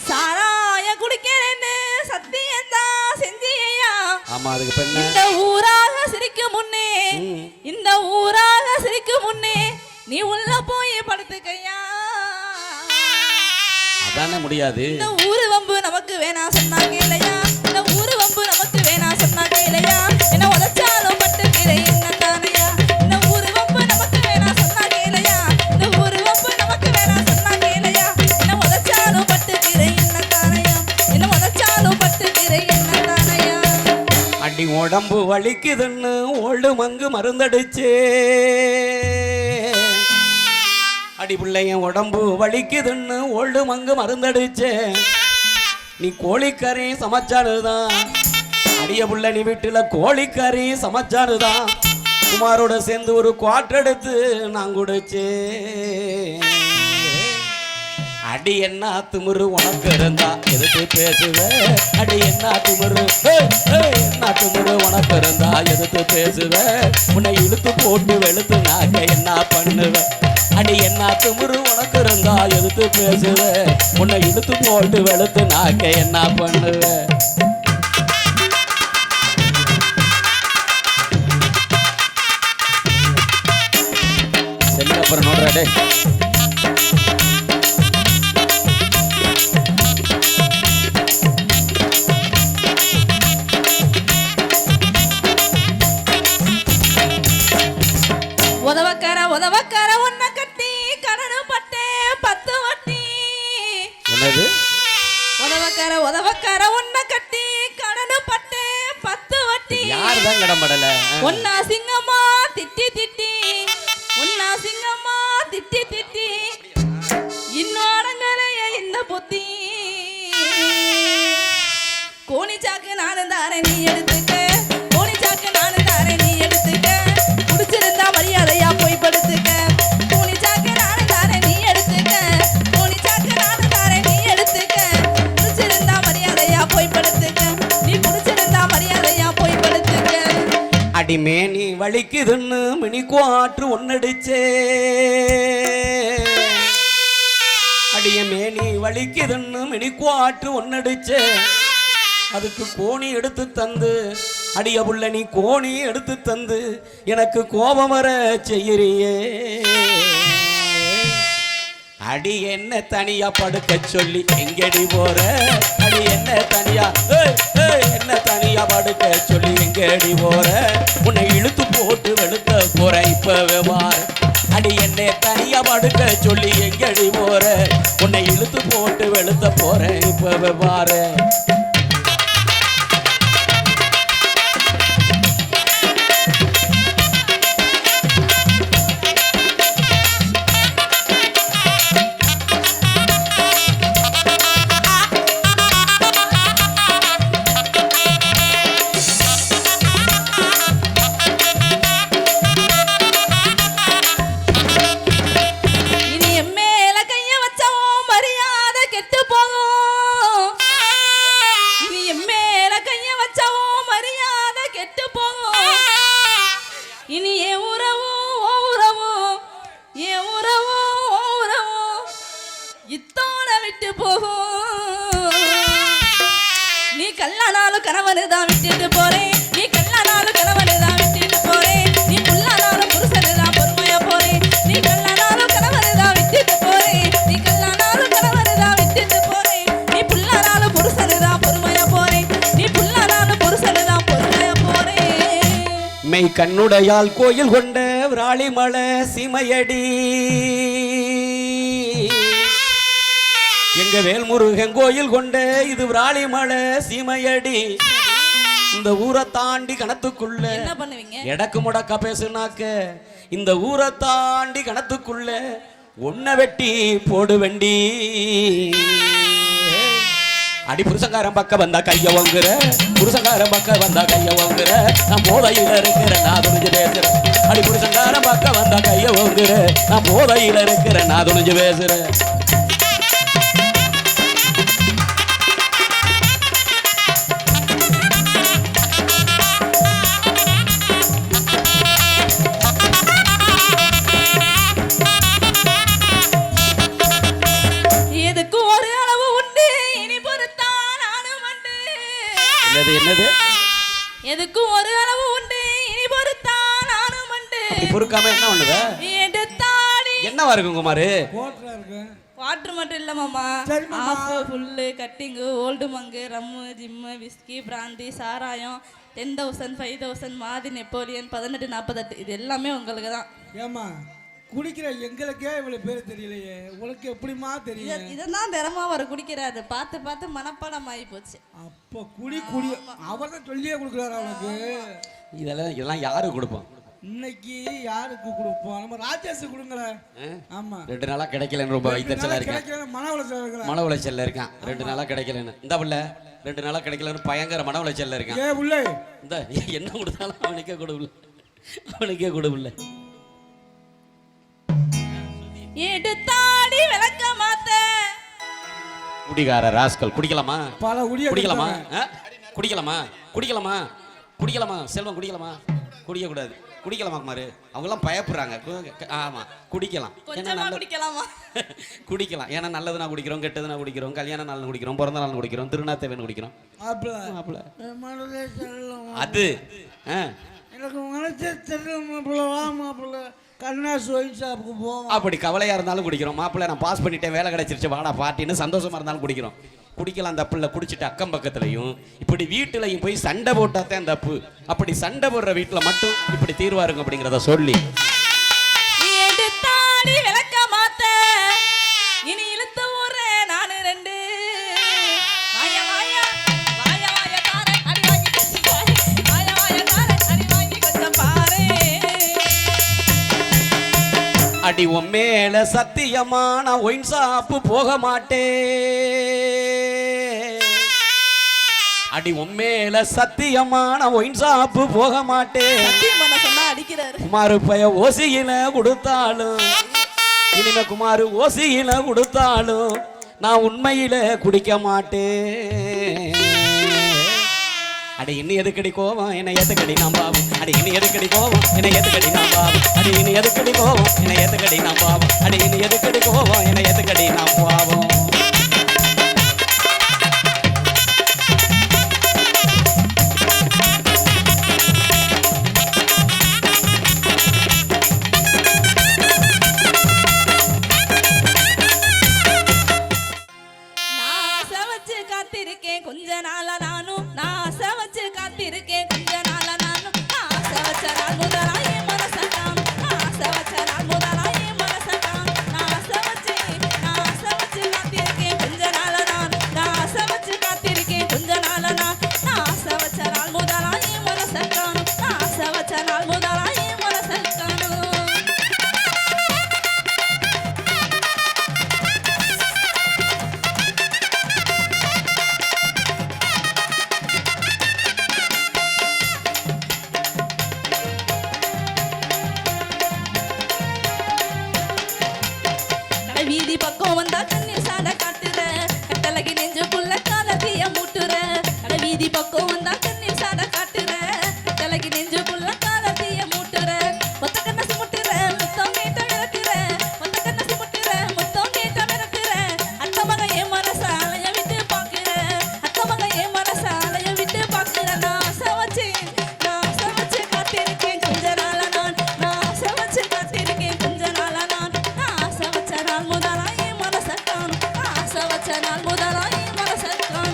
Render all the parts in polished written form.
சாராய குடிக்கிறேன்னு சத்தியந்தான் செஞ்சியா? ஆமா, அதுக்கு பெண்ண இந்த ஊராக சிரிக்கும் முன்னே, இந்த ஊராக சிரிக்கும் முன்னே நீ உள்ள போய் படுத்துக்கையா. அதானே முடியாது. இந்த ஊரு வம்பு நமக்கு வேணாம் சொன்னாங்க இல்லையா? இந்த ஊரு வம்பு நமக்கு வேணாம் சொன்னாங்க இல்லையா? என்ன உதச்சாலும் பட்டுக்கிறே என்ன தானையா? இந்த ஊரு வம்பு நமக்கு வேணாம் சொன்னாங்க இல்லையா? இந்த ஊரு வம்பு நமக்கு வேணாம் சொன்னாங்க இல்லையா? என்ன உதச்சாலும் பட்டுக்கிறே என்ன தானையா? என்ன உதச்சாலும் பட்டுக்கிறே என்ன தானையா? அடி உடம்பு வலிக்குதுன்னு ஓல்டு மங்கு மருந்தடிச்சே. அடி பிள்ளைய உடம்பு வலிக்குதுன்னு ஓல்டு மங்கு மருந்தடிச்சே. நீ கோழிக்கறி சமைச்சானுதான். அடிய புள்ள நீ வீட்டுல கோழிக்கறி சமைச்சானுதான். குமாரோட சேர்ந்து ஒரு குவாட்டர் எடுத்து நான் குடிச்சே. அடி என்ன திமிரு உனக்கு இருந்தா எதுக்கு பேசுவ? அடி என்ன திமிரு, என்ன திமிரு உனக்கு இருந்தா எதுக்கு பேசுவ? உன்னை இழுத்து போட்டு வெளுத்து நாக்க என்ன பண்ணுவ? அடி என்ன திமிரு உனக்கு இருந்தா எதுக்கு பேசுவ? உன்னை இழுத்து போட்டு வெளுத்து நாக்க என்ன பண்ணுவ? சரி, அப்புறம் நோடுறாடே. உதவக்கார உன்னை கட்டி கடனு பட்டே 10 வட்டி. என்னது? உதவக்கார உன்னை கட்டி கடனு பட்டே 10 வட்டி. யார் தான் கடம்படல? ஒன்னா சிங்கம்மா திட்டி திட்டி, ஒன்னா சிங்கம்மா திட்டி திட்டி, இன்னும் அடங்கலைய இந்த புத்தி. கோணி சாக்கு நானும் தாரேன் நீ எடுத்துக்க, கோணி சாக்கு நானும் தாரேன் நீ எடுத்துக்க. குடிச்சிருந்தா மரியாதையா போய் படுத்துக்க. கோணி சாக்கு நானும் தாரேன் நீ எடுத்துக்க, கோணி சாக்கு நானும் தாரேன் நீ எடுத்துக்க. குடிச்சிருந்தா மரியாதையா போய் படுத்துக்க, நீ குடிச்சிருந்தா மரியாதையா போய் படுத்துக்க. அடிமே நீ வலிக்குதுன்னு மினி குவாட்ரு ஒன்னடிச்சே. அடியமே நீ வலிக்குதுன்னு மினி குவாட்ரு ஒன்னடிச்சே. அதுக்கு கோணி எடுத்து தந்து, அடிய புள்ள நீ கோணி எடுத்து தந்து எனக்கு கோபம் வர செய்யறியே. அடி என்ன தனியா படுக்க சொல்லி எங்கடி போற? அடி என்ன தனியா, என்ன தனியா படுக்க சொல்லி எங்கடி போற? உன்னை இழுத்து போட்டு வெளுத்த போற இப்பவே வார. அடி என்ன தனியா படுக்க சொல்லி எங்கடி போற? உன்னை இழுத்து போட்டு வெளுத்த போற இப்பவே வார. நீ கல்லானாலும் கணவனுதான் விட்டுட்டு போறேன், நீ கல்லானாலும் கணவனுதான் விட்டுட்டு போறேன். நீ புல்லானாலும் புருஷனுதான் பொறுமையா போறேன். நீ கல்லானாலும் கணவனுதான் விட்டுட்டு போறேன், நீ கல்லானாலும் கணவனுதான் விட்டுட்டு போறேன். நீ புல்லானாலும் புருஷனுதான் பொறுமையா போறேன், நீ புல்லானாலும் புருஷனுதான் பொறுமையா போறேன். மெய் கண்ணுடையால் கோயில் கொண்ட விராலிமலை சீமையடி. எங்க வேல்முருகன் கோயில் கொண்ட இது விராலிமலை சீமையடி. இந்த ஊரை தாண்டி கணத்துக்குள்ள என்ன பண்ணுவீங்க? எடக்கு முடக்கா பேசுனாக்க இந்த ஊரை தாண்டி கணத்துக்குள்ள ஒன்ன வெட்டி போடு வெண்டி. அடி புருஷங்காரன் பக்கம் வந்தா கைய வாங்குற, புருஷங்காரன் பக்கம் வந்தா கைய வாங்குற. நான் போதையில இருக்கிறேன் நான் துணிஞ்சு பேசுறேன். அடி புருஷங்காரன் பக்கம் வந்தா கைய வாங்குற, நான் போதையில இருக்கிறேன் நான் துணிஞ்சு பேசுறேன். எது என்னது? எதுக்கும் ஒரு அளவு உண்டு இனி பொறுத்தா நானும் உண்டு. அப்படி பொறுக்காம என்ன பண்ணுவ? எடுத்தாடி என்னவா இருக்கும் குமாரு? கோட்டரா இருக்கு. வாட்டர் மட்டும் இல்ல மாமா, சரி மாமா. Of full cutting old Mangu rum gym whisky பிராந்தி சாராயம் 10,000 5,000 மாதி நெப்போலியன் 1848 இது எல்லாமே உங்களுக்கு தான். ஏமா குடிக்கிற எங்களுக்கே இவ்வளவு பேர் தெரியலையே, உனக்கு எப்படிமா தெரியும்? இதெல்லாம் திறமா அவர் குடிக்கிறாரு, பார்த்து பார்த்து மனப்பாடம் ஆகி போச்சு. அப்ப குடி குடி அவர் தான் சொல்லியே கொடுக்குறாரு அவனுக்கு. இதெல்லாம் யாரு கொடுப்பான்? இன்னைக்கு யாருக்கு கொடுப்போம்? நம்ம ராஜேஷ் கொடுங்களேன். ஆமா 2 நாளா கிடைக்கலன்னு ரொம்ப வைத்தறிச்சலா இருக்கேன். கிடைக்கல, மன உளைச்சல் இருக்கிறேன். மன உளைச்சல்ல இருக்கான். 2 நாளா கிடைக்கலன்னு இந்த புள்ள 2 நாளா கிடைக்கலன்னு பயங்கர மன உளைச்சல்ல இருக்கான். ஏ புள்ளை இந்த என்ன கொடுத்தாலும் அவனுக்கே கொடுக்கல, அவனுக்கே கொடுக்கல. எடுத்தாடி விளக்க மாத்த குடிகார ராஸ்கல். குடிக்கலாமா? பல குடிய குடிக்கலாமா? குடிக்கலாமா? குடிக்கலாமா? குடிக்கலாமா? செல்வம் குடிக்கலாமா? குடிக்க கூடாது. குடிக்கலாமா குமாரு? அவங்கெல்லாம் பயப்படுறாங்க. ஆமா குடிக்கலாம். கொஞ்சமா குடிக்கலாமா? குடிக்கலாம். ஏன்னா நல்லதுனா குடிக்கிறோம், கெட்டதுனா குடிக்கிறோம், கல்யாண நாள் குடிக்கிறோம், பிறந்த நாள் குடிக்கிறோம், திருநாத்தேவன் குடிக்கிறோம். அது எனக்கு மனசே தெரியல. கண்ணாசு ஒயின் ஷாப்புக்கு போவோம். அப்படி கவலையா இருந்தாலும் குடிக்கிறோம். மாப்பிள்ளை நான் பாஸ் பண்ணிட்டேன், வேலை கிடைச்சிருச்சு, வாடா பார்ட்டின்னு சந்தோஷமா இருந்தாலும் குடிக்கிறோம். குடிக்கலாம் தப்புல. குடிச்சிட்டு அக்கம் பக்கத்துலையும் இப்படி வீட்டுலையும் போய் சண்டை போட்டாதான் தப்பு. அப்படி சண்டை போடுற வீட்டுல மட்டும் இப்படி தீர்வா இருக்கும் அப்படிங்கிறத சொல்லி எடுத்தாடி விளக்க மாத்த இனி இழுத்த ஊர நானு 2 வாயா வாயா வாயா வாயா தார அடி வாங்கி கொஞ்சம் பாரு. வாயா வாயா தார அடி வாங்கி கொஞ்சம் பாரு. அடி உன் மேல சத்தியமா நான் ஒயின் ஷாப்பு போக மாட்டேன். அடி உன் மேல சத்தியமா நான் ஒயின் ஷாப்பு போக மாட்டேன். சத்தியம் பண்ண சொன்னா அடிக்கிறாரு. குமாரு பைய ஓசியில கொடுத்தாலும் இனிமே குமாரு ஓசியில கொடுத்தாலும் நான் உண்மையில குடிக்க மாட்டேன். அடி இன்னும் எதுக்கடி கோவம் என்னை ஏத்துக்கடி நான் பாவம். அடி இன்னும் எதுக்கடி கோவம் என்னை ஏத்துக்கடி நான் பாவம். அடி இன்னும் எதுக்கடி கோவம் என்னை ஏத்துக்கடி நான் பாவம். அடி இன்னும் எதுக்கடி கோவம் என்னை ஏத்துக்கடி நான் பாவம். கொஞ்ச நாளா நானும் ஆசை வச்சு காத்திருக்கேன். கொஞ்ச நாளா நானும் ஆசை வச்ச நாள் முதலா என் மனசட்டான். ஆசை வச்ச நாள் முதலா என் மனசட்டான். ஆசை வச்சு காத்திருக்கேன். கொஞ்ச நாளா நான் ஆசை வச்சு காத்திருக்கேன். கொஞ்ச நாளா நான் ஆசை வச்ச நாள் முதலா என் மனசட்டான். ஆசை வச்ச நாள் முதலா என் மனசட்டான். வீதி பக்கம் வந்தா கண்ணீர் சாட காட்டுற கட்டழகி நெஞ்சுக்குள்ள காலத்திய மூட்டுற. வீதி பக்கம் வந்தா கண்ணீர் சாட காட்டுற கட்டழகி நெஞ்சுக்குள்ள காலத்திய மூட்டுற. ஒத்த கண்ணசி முட்டுற முத்தம் கேட்ட மிரட்டுற. ஒத்த கண்ணசி முட்டுற முத்தம் கேட்ட மிரட்டுற. அத்த மக என் மனச அலைய விட்டு பாக்குற. அத்த மக என் மனச அலைய விட்டு பாக்குற. நான் ஆசை வச்சு காத்திருக்கேன். கொஞ்ச நாளா நான் ஆசை வச்சு காத்திருக்கேன். கொஞ்ச நாளா நான் ஆசை வச்ச நாள் முதலா என் மனசட்டான். ஆசை வச்ச நாள் முதலா என் மனசட்டான்.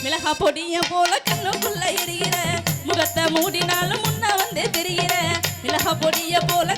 மிளகா பொடிய போல கண்ணுக்குள்ள எரிகிற. முகத்தை மூடினாலும் முன்ன வந்து தெரிகிற. மிளகா பொடிய போல